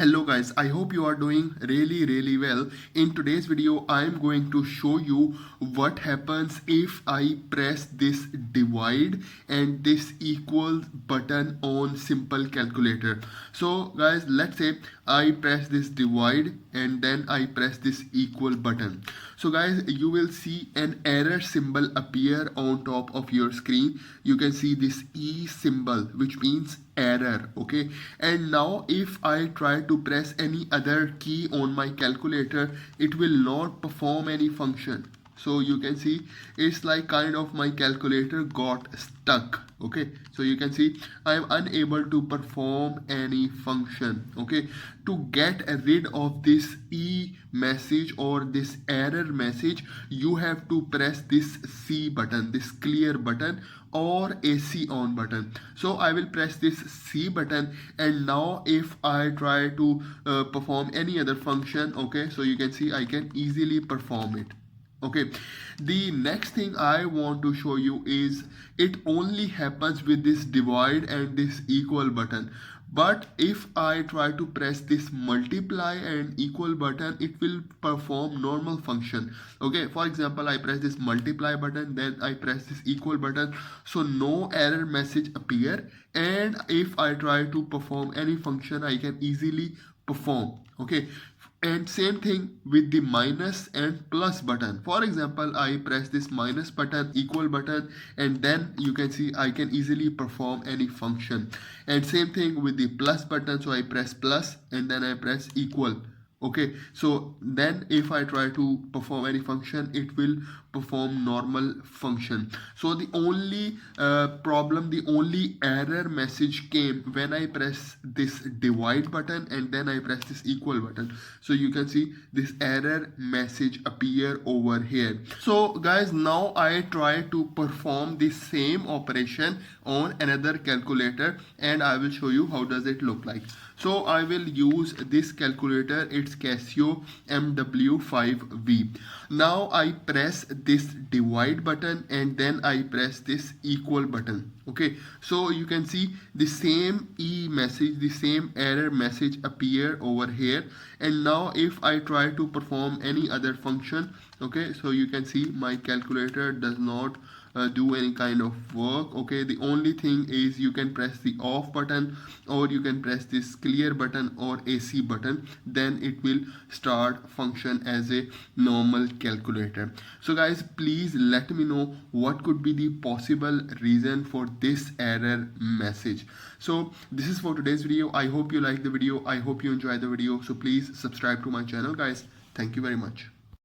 Hello guys, I hope you are doing really well. In today's video, I am going to show you what happens if I press this divide and this equals button on simple calculator. So guys, let's say I press this divide and then I press this equal button. So guys, you will see an error symbol appear on top of your screen. You can see this E symbol, which means error. Okay, and now if I try to press any other key on my calculator, it will not perform any function. So you can see it's like kind of my calculator got stuck. Okay, so you can see I am unable to perform any function. Okay, to get rid of this E message or this error message, you have to press this C button, this clear button, or AC on button. So I will press this C button, and now if I try to perform any other function, okay, so you can see I can easily perform it. Okay, the next thing I want to show you is it only happens with this divide and this equal button. But if I try to press this multiply and equal button, it will perform normal function. Okay, for example, I press this multiply button, then I press this equal button, so no error message appear. And if I try to perform any function, I can easily perform. Okay, and same thing with the minus and plus button. For example, I press this minus button, equal button, and then you can see I can easily perform any function. And same thing with the plus button, so I press plus and then I press equal. Okay, so then if I try to perform any function, it will perform normal function. So the only problem, the only error message came when I press this divide button and then I press this equal button. So you can see this error message appear over here. So guys, now I try to perform the same operation on another calculator and I will show you how does it look like. So I will use this calculator, it's Casio MW5V. Now I press this divide button and then I press this equal button. Okay, so you can see the same E message, the same error message appear over here. And now if I try to perform any other function, okay, so you can see my calculator does not do any kind of work. Okay, the only thing is you can press the off button or you can press this clear button or AC button, then it will start function as a normal calculator. So guys, please let me know what could be the possible reason for this error message. So this is for today's video. I hope you like the video, I hope you enjoy the video. So please subscribe to my channel guys. Thank you very much.